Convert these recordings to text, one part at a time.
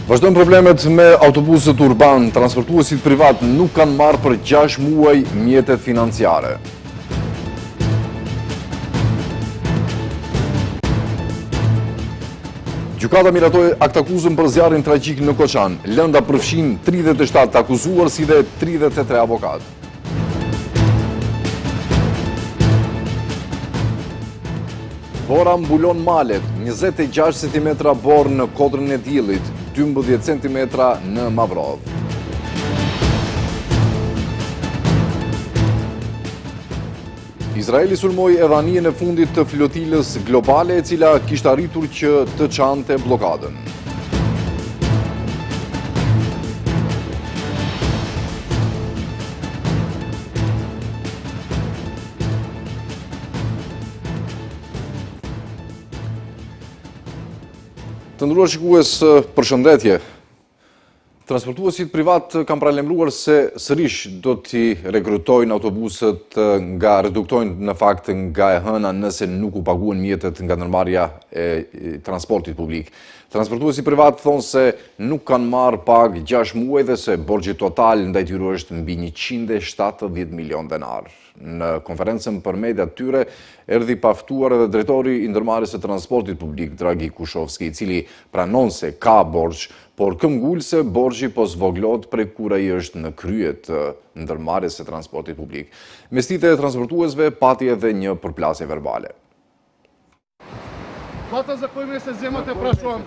Vazhdojnë problemet me autobuset urban, transportuesit privat nuk kanë marrë për 6 muaj mjetet financiare. Gjykata miratoi aktakuzën për zjarrin tragjik në Koçan. Lënda përfshin 37 akuzuar si dhe 33 avokat. Bora mbulon malet, 26 cm borë në Kodrën e Diellit, 12 cm në Mavrov. Izraeli sulmoi edhanien e fundit të flotilës globale, e cila kishte arritur që të çante blokadën. Të nderuar shikues, përshëndetje. Transportuesit privat kanë paralajmëruar se sërish do t'i rekrutojnë autobuset reduktojnë në fakt nga e hëna nëse nuk u paguhen mjetet nga ndërmarrja e transportit publik. Transportuesit privat thonë se nuk kanë marrë pagë 6 muaj dhe se borxhi total ndaj tyre është mbi 170 milion denar. Në konferencën për media tyre erdhi paftuar edhe drejtori i ndërmarrjes së transportit publik Dragi Kushovski, i cili pranon se ka borxh, por këmbgulse borxhi po zvoglohet prej kur ai është në krye të ndërmarrjes së transportit publik. Mesdite e transportuesve pati edhe një përplasje verbale. Plata za koji mjesec zemate prašuam?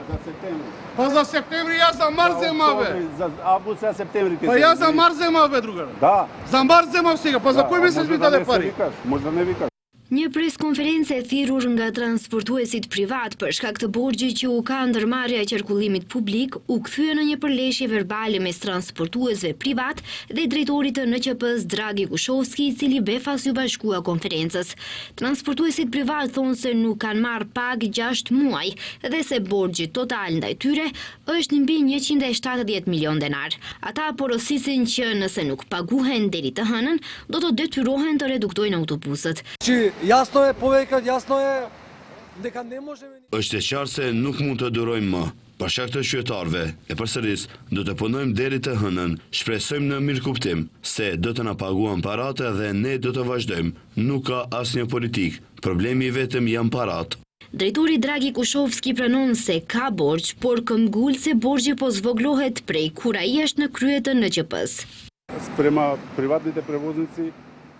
Pa za septembri ja za mart zemave. За август и септември. Pa ja za mart zemave, drugare. Да. Za mart zemav сега, pa za koji mjesec mi dade pari? Може да не викаш. Një preskonferencë e thirrur nga transportuesit privat për shkak të borxhit që u ka ndërmarrja e qarkullimit publik u kthye në një përleshje verbale mes transportuesve privat dhe drejtorit të NQP-s Dragi Kushovski, i cili befas ju bashkua konferencës. Transportuesit privat thonë se nuk kanë marrë pagë 6 muaj dhe se borxhi total ndaj tyre është mbi 170 milion denar. Ata porosisin që nëse nuk paguhen deri të hënën, do të detyrohen të reduktojnë autobuset. Jasno je povekat, jasno je neka ne možemo... Është e qartë se nuk mund të durojmë më. Për shkak të qytetarëve, e përsëris, do të punojmë deri të hënën, shpresojmë në mirëkuptim se do të na paguan paratë dhe ne do të vazhdojmë. Nuk ka asnjë politik, problemi vetëm janë paratë. Drejtori Dragi Kushovski pranon se ka borxh, por këmbgulse borxhi po zvoglohet prej kur ai është në krye të NQP-s. Спрема приватните превозници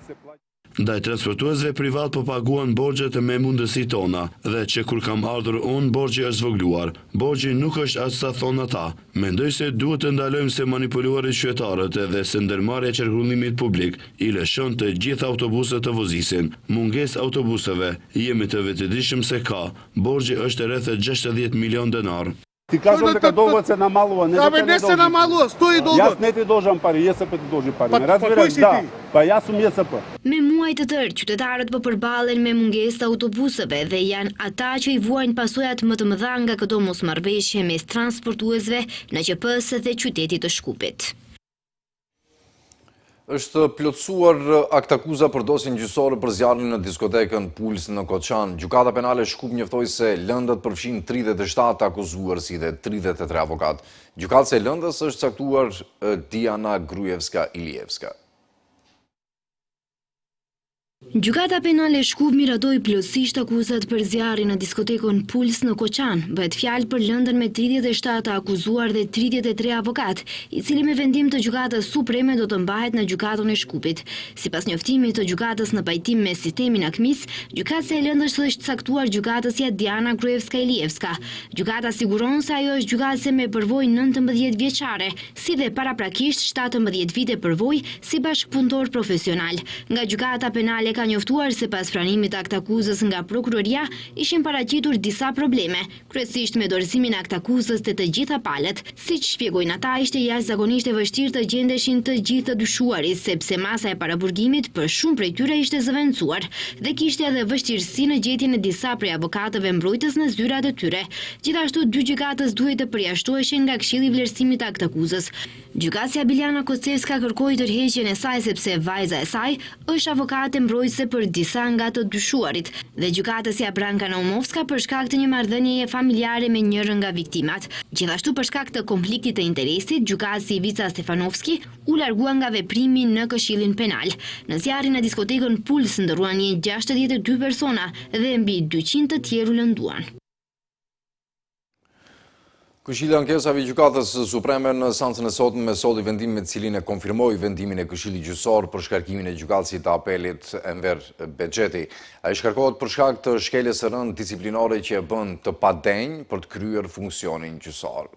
се плаща. Ndaj transportuesve privat po paguan borxhet me mundësi tona dhe që kur kam ardhur unë borxhi është zvogluar. Borxhi nuk është as sa thonë ata. Mendoj se duhet të ndalojmë se manipuluarit qytetarët edhe se ndërmarrja e qarkullimit publik i lëshon të gjitha autobuset të vozisin. Mungesë autobuseve, jemi të vetëdijshëm se ka. Borxhi është rreth 60 milion denar. Ти казвам дека долгот се намалува, не дека не се намалува, стои долгот. Јас не ти должам пари, JSP ti должи пари. Pa Разбираш, si да. ti? Pa јас сум JSP. Me muaj të tërë, qytetarët po përballen me mungesë të autobuseve dhe janë ata që i vuajnë pasojat më të mëdha nga këto mosmarrëveshje mes transportuesve, NQP-s dhe qytetit të Shkupit. Është plotësuar aktakuza për dosjen gjyqësore për zjarrin në diskotekën Puls në Koçan. Gjykata penale Shkup njoftoi se lëndat përfshin 37 akuzuar si dhe 33 avokat. Gjykatëse e lëndës është caktuar Diana Grujevska-Ilievska. Gjykata penale Shkup miratoi plotësisht akuzat për zjarrin në diskotekën Puls në Koçan. Bëhet fjalë për lëndën me 37 akuzuar dhe 33 avokat, i cili me vendim të Gjykatës Supreme do të mbahet në gjykatën e Shkupit. Sipas njoftimit të gjykatës në pajtim me sistemin AKMIS, gjykatësia e lëndës është caktuar gjykatësja Diana Grujevska-Ilievska. Gjykata siguron se ajo është gjykatëse me përvojë 19 vjeçare, si dhe paraprakisht 17 vite përvojë si bashkëpunëtor profesional. Nga gjykata penale ka njoftuar se pas pranimit të aktakuzës nga prokuroria ishin paraqitur disa probleme, kryesisht me dorëzimin e aktakuzës të të gjitha palët. Siç shpjegojnë ata, ishte jashtëzakonisht e vështirë të gjendeshin të gjithë të dyshuarit, sepse masa e paraburgimit për shumë prej tyre ishte zëvendësuar dhe kishte edhe vështirësi në gjetjen e disa prej avokatëve mbrojtës në zyrat e tyre. Gjithashtu, dy gjykatës duhet të përjashtoheshin nga Këshilli i Vlerësimit të aktakuzës. Gjykatësia Biljana Kocevska kërkoi tërheqjen e saj sepse vajza e saj është avokate mbrojtës mbrojtëse për disa nga të dyshuarit dhe gjykatësja Branka Naumovska për shkak të një marrëdhënieje familjare me njërin nga viktimat. Gjithashtu për shkak të konfliktit të interesit, gjykatësi Ivica Stefanovski u largua nga veprimi në Këshillin Penal. Në zjarrin në diskotekën Puls ndërruan 62 persona dhe mbi 200 të tjerë u lënduan. Këshilli i ankesave i Gjykatës Supreme në seancën e sotme me solli vendim me cilin e konfirmoi vendimin e Këshillit Gjyqësor për shkarkimin e gjykatësit të apelit Enver Bexheti. Ai shkarkohet për shkak të shkeljes së rëndë disiplinore që e bën të padenj për të kryer funksionin gjyqësor.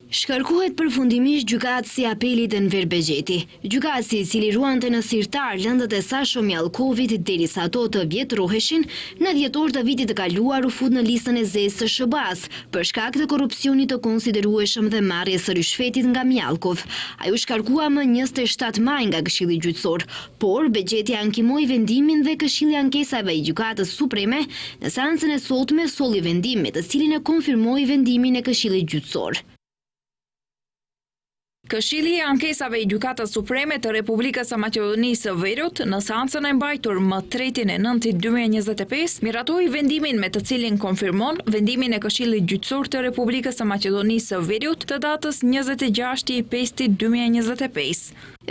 Shkarkohet përfundimisht gjykatësi i apelit Enver Bexheti. Gjykatësi, i cili ruante në sirtar lëndët e Sasho Mjallkovit derisa ato të vjetroheshin, në dhjetor të vitit të kaluar u fut në listën e zezë së SHBA-s për shkak të korrupsionit të konsiderueshëm dhe marrjes së rishfetit nga Mjallkov. Ai u shkarkua më 27 maj nga Këshilli Gjyqësor, por Bexheti ankimoi vendimin dhe Këshilli i ankesave i Gjykatës Supreme në seancën e sotme solli vendim me të cilin e konfirmoi vendimin e Këshillit Gjyqësor. Këshilli i ankesave i Gjykatës Supreme të Republikës së Maqedonisë së Veriut në seancën e mbajtur më 3/9/2025 miratoi vendimin me të cilin konfirmon vendimin e Këshillit Gjyqësor të Republikës së Maqedonisë së Veriut të datës 26/5/2025.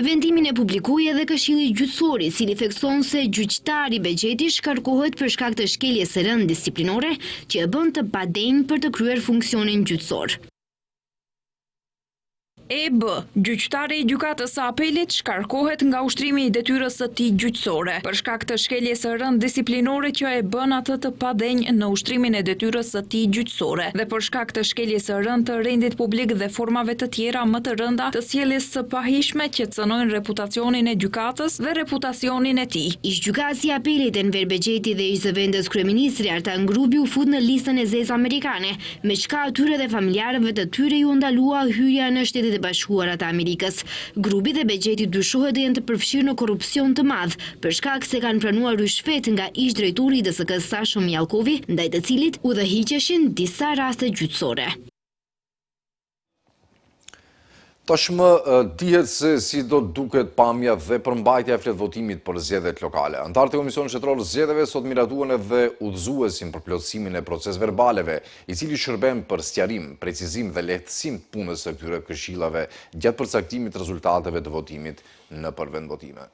Vendimin e publikoi edhe Këshilli Gjyqësor, i cili thekson se gjyqtari Bexheti shkarkohet për shkak të shkeljes së rëndë disiplinore që e bën të padenj për të kryer funksionin gjyqësor. EB, gjyqtari i gjykatës së apelit shkarkohet nga ushtrimi i detyrës së tij gjyqësore për shkak të shkeljes së rëndë disiplinore që e bën atë të padenj në ushtrimin e detyrës së tij gjyqësore dhe për shkak të shkeljes së rëndë të rendit publik dhe formave të tjera më të rënda të sjelljes së pahishme që cënojnë reputacionin e gjykatës dhe reputacionin e tij. Ish-gjykatësi i apelit Enver Bexheti dhe ish-zëvendës kryeministri Artan Grubi u fut në listën e zezë amerikane, me çka atyre dhe familjarëve të tyre ju ndalua hyrja në Shtetet e Bashkuara të Amerikës. Grubi dhe Bexheti dyshohet dhe janë të përfshirë në korrupsion të madh, për shkak se kanë pranuar rishfet nga ish-drejtori i DSK-s Sasho Mjallkovi, ndaj të cilit udhëhiqeshin disa raste gjyqësore. Tashmë dihet se si do duket pamja dhe përmbajtja e fletvotimit për zgjedhjet lokale. Antarët e Komisionit Shtetëror Zgjedhjeve sot miratuan edhe udhëzuesin për plotësimin e procesverbaleve, i cili shërben për sqarim, precizim dhe lehtësim të punës së këtyre këshillave gjatë përcaktimit të rezultateve të votimit në përvendvotime.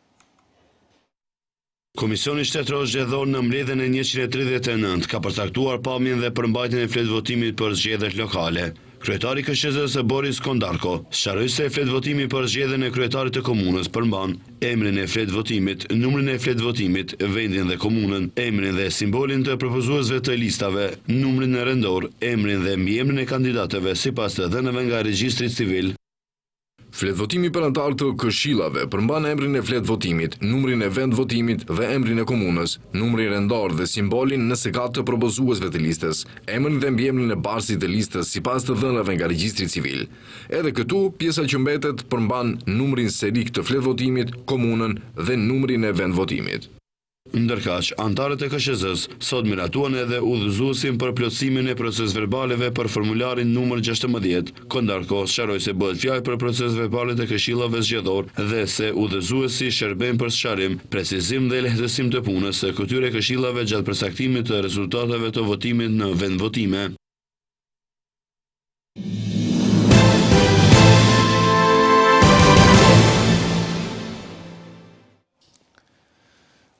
Komisioni Shtetëror Zgjedhor në mbledhjen e 139 ka përcaktuar pamjen dhe përmbajtjen e fletvotimi për zgjedhjet lokale. Kryetari i KSZ-s Boris Kondarko sqaroi se fletvotimi për zgjedhjen e kryetarit të komunës përmban emrin e fletvotimit, numrin e fletvotimit, vendin dhe komunën, emrin dhe simbolin të propozuesve të listave, numrin e rendor, emrin dhe mbiemrin e kandidatëve sipas të dhënave nga regjistri civil. Fletvotimi për antarë të këshillave përmban emrin e fletvotimit, numrin e vendvotimit dhe emrin e komunës, numrin rendor dhe simbolin nëse ka të propozuesve të listës, emrin dhe mbiemrin e barsit të listës sipas të dhënave nga regjistri civil. Edhe këtu, pjesa që mbetet përmban numrin serik të fletvotimit, komunën dhe numrin e vendvotimit. Ndërkaq, antarët e KSZ-s sot miratuan edhe udhëzuesin për plotësimin e procesverbaleve për formularin numër 16. Kondarko sqaroi se bëhet fjalë për procesverbalet e këshillave zgjedhor dhe se udhëzuesi shërben për sqarim, precizim dhe lehtësim të punës së këtyre këshillave gjatë përcaktimit të rezultateve të votimit në vendvotime.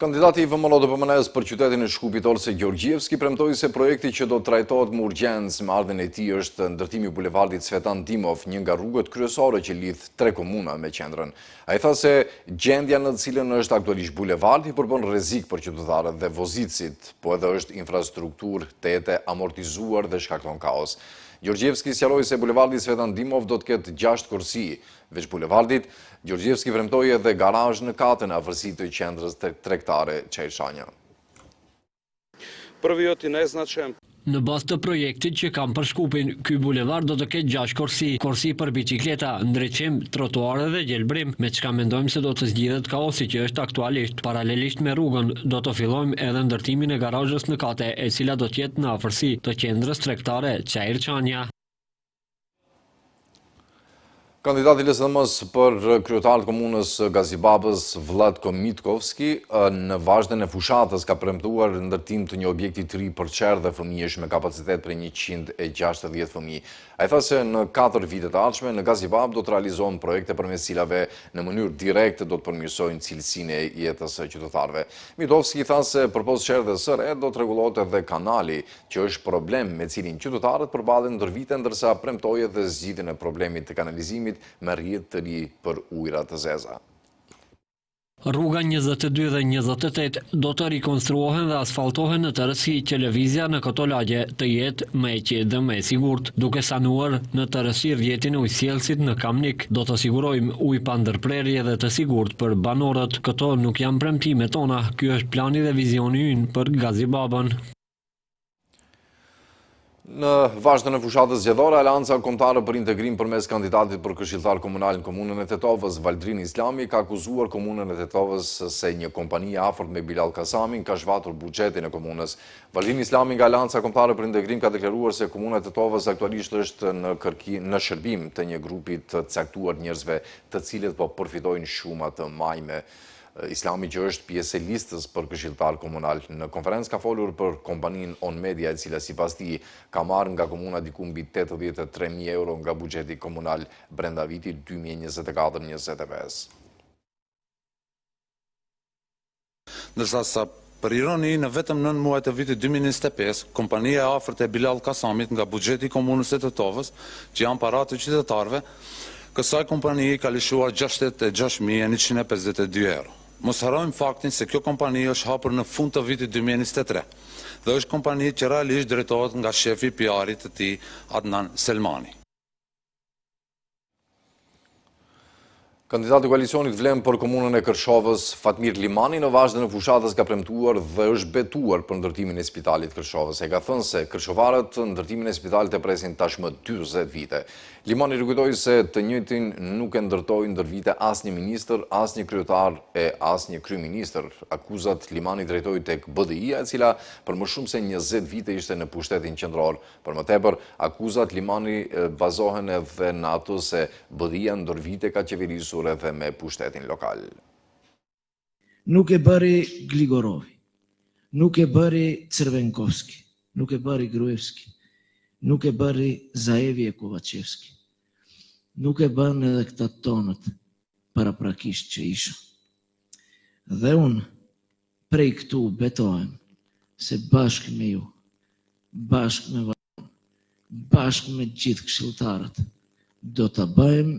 Kandidati i VMLO-DPMN-s për qytetin e Shkupit Olse Gjorgjevski premtoi se projekti që do trajtohet me urgjencë me ardhen e tij është ndërtimi i bulevardit Svetan Dimov, një nga rrugët kryesore që lidh 3 komuna me qendrën. Ai tha se gjendja në të cilën është aktualisht bulevardi përbën rrezik për qytetarët dhe vozitësit, po edhe është infrastrukturë tete amortizuar dhe shkakton kaos. Gjorgjevski sqaroi se bulevardi Svetan Dimov do të ketë 6 kursi. Veç bulevardit, Gjorgjevski premtoi edhe garazh në katën e afërsitë të qendrës tregtare Çajshanja. Në bazë të projektit që kam për Shkupin, ky bulevard do të ketë 6 korsi për bicikleta, ndriçim, trotuare dhe gjelbrim, me çka mendojmë se do të zgjidhet kaosi që është aktualisht. Paralelisht me rrugën, do të fillojmë edhe ndërtimin e garazhës në kate, e cila do të jetë në afërsi të qendrës tregtare Çajshanja. Kandidati LSDM-s për kryetar të komunës Gazibabës, Vlatko Mitkovski, në vazhdën e fushatës ka premtuar ndërtim të një objekti të ri për qerë dhe fëmijësh me kapacitet për 160 fëmijë. Ai tha se në 4 vite të ardhshme në Gazibab do të realizohen projekte përmes cilave në mënyrë direkte do të përmirësojnë cilësinë e jetës së qytetarëve. Mitkovski tha se përpos qerë dhe sëre do të rregullohet edhe kanali, që është problem me cilin qytetarët përballen ndër vite, ndërsa premtoi edhe zgjidhjen e problemit të kanalizimit me rrjet të ri për ujëra të zeza. Rruga 22 dhe 28 do të rikonstruohen dhe asfaltohen në tërësi që lëvizja në këto lagje të jetë më e qetë dhe më e sigurt, duke sanuar në tërësi rrjetin e ujësielësit në Kamnik. Do të sigurojmë ujë pa ndërprerje dhe të sigurt për banorët. Këto nuk janë premtimet tona, ky është plani dhe vizioni ynë për Gazibabën. Në vazhdën e fushatës zgjedhore, Aleanca Kombëtare për Integrim përmes kandidatit për këshilltar komunal në komunën e Tetovës, Valdrin Islami, ka akuzuar komunën e Tetovës se një kompani e afërt me Bilal Kasamin ka zhvatur buxhetin e komunës. Valdrin Islami nga Aleanca Kombëtare për Integrim ka deklaruar se komuna e Tetovës aktualisht është në shërbim të një grupi të caktuar njerëzve të cilët po përfitojnë shuma të majme. Islami, që është pjesë e listës për këshilltar komunal, në konferencë ka folur për kompaninë On Media, e cila sipas tij ka marrë nga komuna diku mbi 83.000 euro nga buxheti komunal brenda vitit 2024-2025. Ndërsa sa për ironi, në vetëm 9 muajt e vitit 2025, kompania e afërt e Bilal Kasamit nga buxheti i komunës së Tetovës, që janë para të qytetarëve, kësaj kompani ka lëshuar 66.152 euro. Mos harrojmë faktin se kjo kompani është hapur në fund të vitit 2023 dhe është kompani që realisht drejtohet nga shefi i PR-it të tij, Adnan Selmani. Kandidati i koalicionit Vlem për komunën e Kërshovës, Fatmir Limani, në vazhdën e fushatës ka premtuar dhe është betuar për ndërtimin e spitalit Kërshovës. E ka thënë se kërshovarët ndërtimin e spitalit e presin tashmë 40 vite. Limani rikujtoi se të njëjtin nuk e ndërtoi ndër vite asnjë ministër, asnjë kryetar e asnjë kryeministër. Akuzat Limani drejtoi tek BDI-ja, e cila për më shumë se 20 vite ishte në pushtetin qendror. Për më tepër, akuzat Limani bazohen edhe në ato se BDI-ja ndër vite ka qeverisur edhe me pushtetin lokal. Nuk e bëri Gligorovi, nuk e bëri Crvenkovski, nuk e bëri Gruevski, nuk e bëri Zaevi e Kovacevski, nuk e bën edhe këta tonët paraprakisht që isha. Dhe unë prej këtu betohem se bashkë me ju, bashkë me vajnë, bashkë me gjithë këshilltarët, do të bëjmë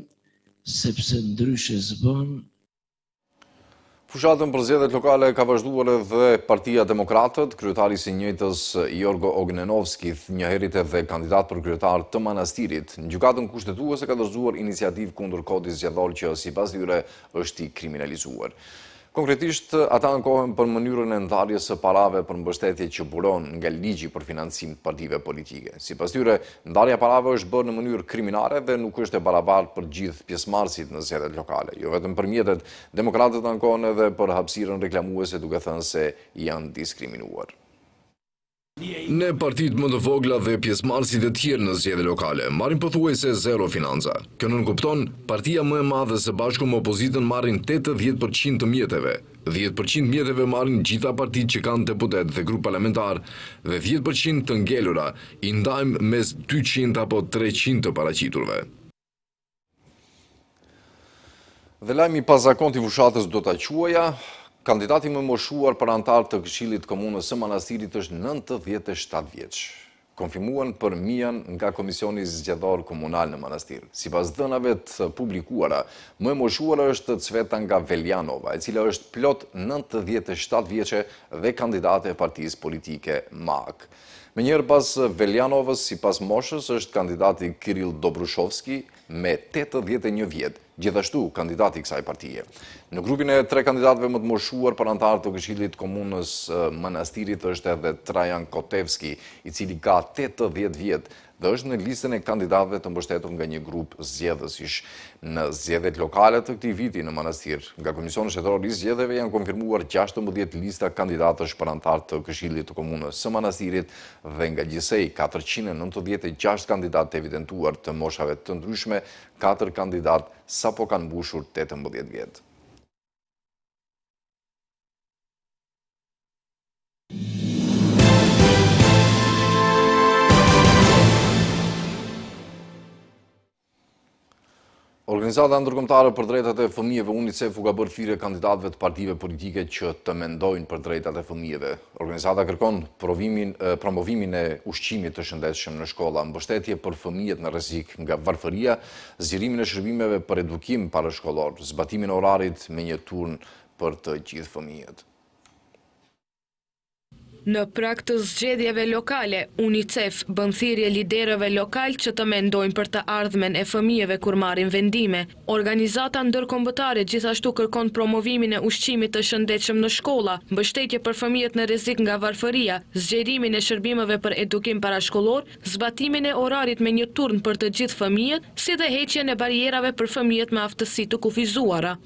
sepse ndryshe zbën. Fushatën për zgjedhjet lokale ka vazhduar edhe Partia Demokratët. Kryetari i së njëjtës Jorgo Ognenovski, njëherët edhe kandidat për kryetar të Manastirit, në gjykatën kushtetuese ka dorëzuar iniciativë kundër kodit zgjedhor që sipas tyre është i kriminalizuar. Konkretisht, ata ankohen për mënyrën e ndarjes së parave për mbështetje që buron nga ligji për financim të partive politike. Sipas tyre, ndarja parave është bërë në mënyrë kriminale dhe nuk është e barabartë për gjithë pjesëmarrësit në zgjedhjet lokale. Jo vetëm për mjetet, demokratët ankohen edhe për hapësirën reklamuese, duke thënë se janë diskriminuar. Ne partitë më të vogla dhe pjesëmarrësit e tjerë në zgjedhje lokale marrin pothuajse zero financa. Kjo nënkupton partia më e madhe së bashku me opozitën marrin 80% të mjeteve. 10% mjeteve marrin gjitha partitë që kanë deputet dhe grup parlamentar dhe 10% të ngelura i ndajmë mes 200 apo 300 të paraqiturve. Dhe lajmi pazakonti fushatës do ta quaja. Kandidati më moshuar për antar të Këshillit Komunës së Manastirit është 97 vjeç. Konfirmuan për mijan nga Komisioni Zgjedhor Komunal në Manastir. Sipas dhënave të publikuara, më e moshuara është Cveta nga Veljanova, e cila është plot 97 vjeçe dhe kandidate e partisë politike MAK. Menjëherë pas Veljanovës, sipas moshës, është kandidati Kirill Dobrushovski me 81 vjet, gjithashtu kandidati i kësaj partie. Në grupin e 3 kandidatëve më të moshuar për antar të Këshillit Komunës Manastirit është edhe Trajan Kotevski, i cili ka 80 vjet dhe është në listën e kandidatëve të mbështetur nga një grup zgjedhësish. Në zgjedhjet lokale të këtij viti në Manastir, nga Komisioni Shtetëror i Zgjedhjeve janë konfirmuar 16 lista kandidatësh për anëtar të Këshillit të Komunës së Manastirit dhe nga gjithsej 496 kandidatë evidentuar të moshave të ndryshme, 4 kandidatë sapo kanë mbushur 18 vjet. Organizata ndërkombëtare për drejtat e fëmijëve UNICEF u ka bërë thirrje kandidatëve të partive politike që të mendojnë për drejtat e fëmijëve. Organizata kërkon promovimin e ushqimit të shëndetshëm në shkolla, mbështetje për fëmijët në rrezik nga varfëria, zgjerimin e shërbimeve për edukim parashkollor, zbatimin e orarit me një turn për të gjithë fëmijët. Në prag të zgjedhjeve lokale, UNICEF bën thirrje liderëve lokal që të mendojnë për të ardhmen e fëmijëve kur marrin vendime. Organizata ndërkombëtare gjithashtu kërkon promovimin e ushqimit të shëndetshëm në shkolla, mbështetje për fëmijët në rrezik nga varfëria, zgjerimin e shërbimeve për edukim parashkollor, zbatimin e orarit me një turn për të gjithë fëmijët, si dhe heqjen e barierave për fëmijët me aftësi të kufizuara.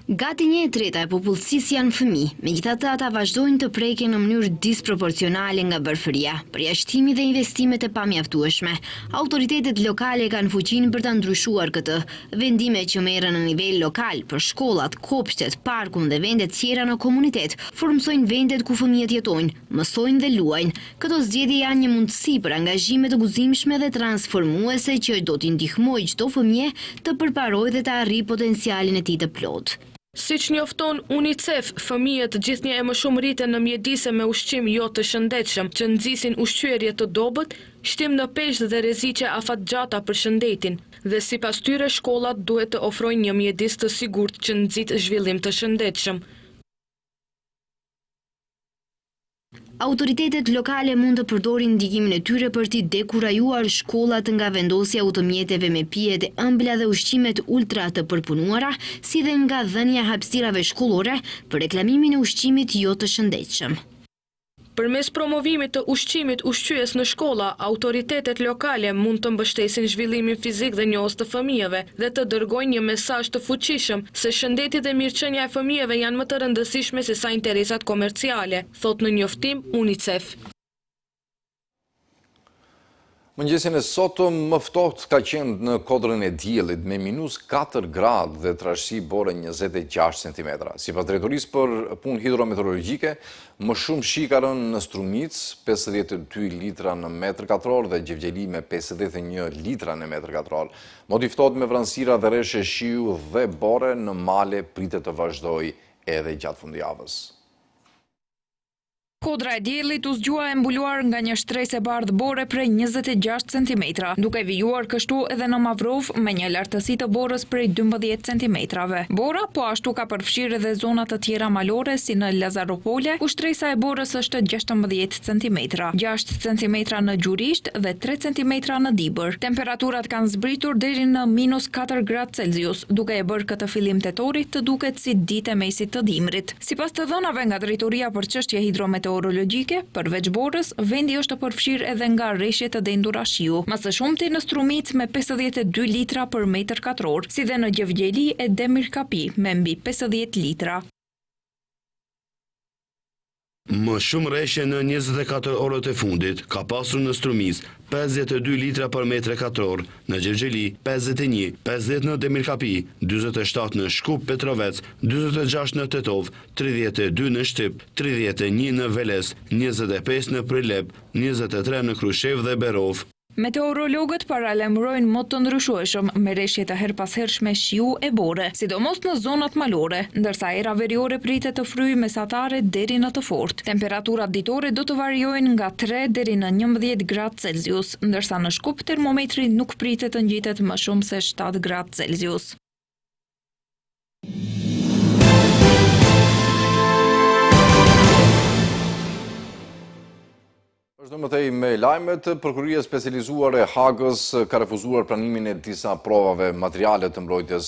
Gati 1/3 e popullsisë janë fëmijë, megjithatë ata vazhdojnë të preken në mënyrë disproporcionale nga varfëria, përjashtimi dhe investimet e pamjaftueshme. Autoritetet lokale kanë fuqinë për ta ndryshuar këtë. Vendimet që merren në nivel lokal për shkollat, kopshtet, parkun dhe vendet tjera në komunitet formsojnë vendet ku fëmijët jetojnë, mësojnë dhe luajnë. Këto zgjedhje janë një mundësi për angazhime të guzimshme dhe transformuese që do t'i ndihmojë çdo fëmijë të përparojë dhe të arrijë potencialin e tij të plotë. Siç njofton UNICEF, fëmijët gjithnjë e më shumë rriten në mjedise me ushqim jo të shëndetshëm, që nxisin ushqyerje të dobët, shtim në peshë dhe rreziqe afatgjata për shëndetin, dhe sipas tyre shkollat duhet të ofrojnë një mjedis të sigurt që nxit zhvillim të shëndetshëm. Autoritetet lokale mund të përdorin ndikimin e tyre për t'i dekurajuar shkollat nga vendosja automjeteve me pije të ëmbla dhe ushqimet ultra të përpunuara, si dhe nga dhënia hapësirave shkollore për reklamimin e ushqimit jo të shëndetshëm. Përmes promovimit të ushqimit ushqyes në shkolla, autoritetet lokale mund të mbështesin zhvillimin fizik dhe njohës të fëmijëve dhe të dërgojnë një mesazh të fuqishëm se shëndeti dhe mirëqenia e fëmijëve janë më të rëndësishme se sa interesat komerciale, thot në njoftim UNICEF. Mëngjesin e sotëm më ftohtë ka qenë në Kodrën e Diellit me -4 gradë dhe trashësi bore 26 cm. Sipas drejtorisë për punë hidrometeorologjike, më shumë shi ka rënë në Strumic, 52 litra në metër katror dhe Gjevgjeli me 51 litra në metër katror. Modi ftohtë me vranësira dhe rreshe shiu dhe bore në male pritet të vazhdojë edhe gjatë fundjavës. Kodra e Diellit u zgjua e mbuluar nga një shtresë e bardhë bore prej 26 cm, duke vijuar kështu edhe në Mavrov me një lartësi të borës prej 12 cm. Bora po ashtu ka përfshirë edhe zonat të tjera malore si në Lazaropole, ku shtresa e borës është 16 cm, 6 cm në Gjurisht dhe 3 cm në Dibër. Temperaturat kanë zbritur deri në -4 gradë Celsius, duke e bërë këtë fillim tetorit të duket si ditë e mesit të dimrit. Sipas të dhënave nga Drejtoria për çështje hidrometeorologjike, përveç borës, vendi është të përfshirë edhe nga rreshje të dendura shiu, më së shumti në Strumic me 52 litra për metër katror, si dhe në Gjevgjeli e Demirkapi me mbi 50 litra. Më shumë rreshje në 24 orët e fundit ka pasur në Strumic 52 litra për metër katror, në Gjevgjeli 51, 50 në Demirkapi, 47 në Shkup Petrovec, 46 në Tetov, 32 në Shtyp, 31 në Veles, 25 në Prilep, 23 në Krushev dhe Berov. Meteorologët paralajmërojnë mod të ndryshueshëm me rreshje të her pas hershme shiu e bore, sidomos në zonat malore, ndërsa era veriore pritet të fryjë mesatare deri në të fortë. Temperaturat ditore do të variojnë nga 3 deri në 11 gradë Celsius, ndërsa në Shkup termometri nuk pritet të ngjitet më shumë se 7 gradë Celsius. Vazhdojmë mëtej me lajmet. Prokuroria specializuar e Hagës ka refuzuar pranimin e disa provave materiale të mbrojtjes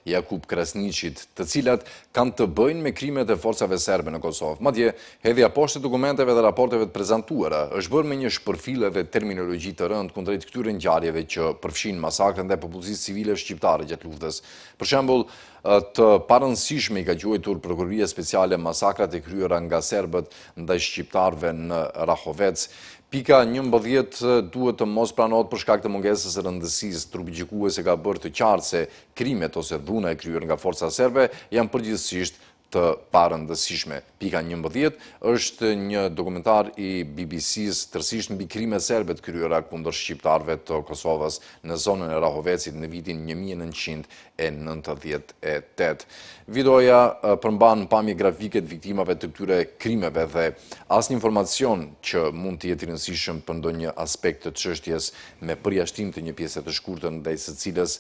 Jakub Kresniqit, të cilat kanë të bëjnë me krimet e forcave serbe në Kosovë. Madje, hedhja poshtë dokumenteve dhe raporteve të prezentuara është bërë me një shpërfillë dhe terminologji të rëndë kundrejt këtyre ngjarjeve që përfshin masakrën dhe popullsisë civile shqiptare gjatë luftës. Për shembull, të parëndësishme i ka quajtur Prokuroria Speciale masakrat e kryera nga serbët ndaj shqiptarëve në Rahovec. Pika 11 duhet të mos pranohet për shkak të mungesës së rëndësisë. Trupi gjykues ka bërë të qartë se krimet ose dhuna e kryer nga forca serbe janë përgjithsisht të parëndësishme. Pika 11 është një dokumentar i BBC-s tërësisht mbi krimet serbe të kryera kundër shqiptarëve të Kosovës në zonën e Rahovecit në vitin 1998. Videoja përmban pamje grafike të viktimave të këtyre krimeve dhe asnjë informacion që mund të jetë i rëndësishëm për ndonjë aspekt të çështjes me përjashtim të një pjese të shkurtër ndaj së cilës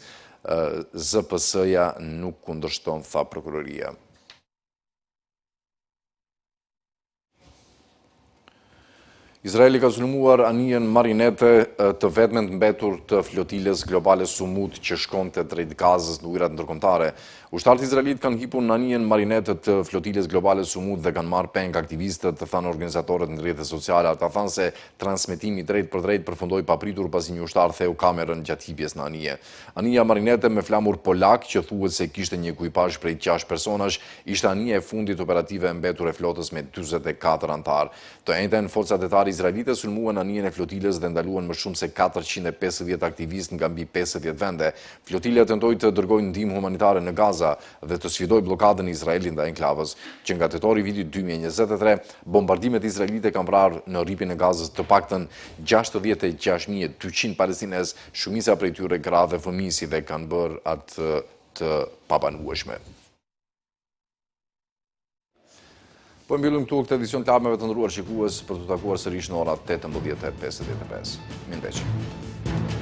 ZPS-ja nuk kundërshton, tha prokuroria. Izraeli ka sulmuar anijen Marinete, të vetmen të mbetur të flotilës globale Sumut që shkonte drejt Gazës në ujërat ndërkombëtare. Ushtarët izraelit kanë hipur në anijen Marinete të flotilës globale Sumut dhe kanë marrë peng aktivistët, të thanë organizatorët në rrjetet sociale. Ata thanë se transmetimi drejt për drejt përfundoi papritur pasi një ushtar theu kamerën gjatë hipjes në anije. Anija Marinete me flamur polak që thuhet se kishte një ekipazh prej 6 personash, ishte anija e fundit operative e mbetur e flotës me 44 antar. Të njëjtën forcat detare izraelite sulmuan anijen e flotilës dhe ndaluan më shumë se 450 aktivistë nga mbi 50 vende. Flotila tentoi të dërgojë ndihmë humanitare në Gaza dhe të sfidoi blokadën e Izraelit ndaj enklavës, që nga tetori i vitit 2023, bombardimet izraelite kanë vrarë në rripin e Gazës të paktën 66.200 palestinez, shumica prej tyre gra dhe fëmijë, si dhe kanë bërë atë të pabanueshme. Po mbyllim këtu këtë edicion të lajmeve të nderuar shikues, për të takuar sërish në orat 18:55. Mirëmbëngjes.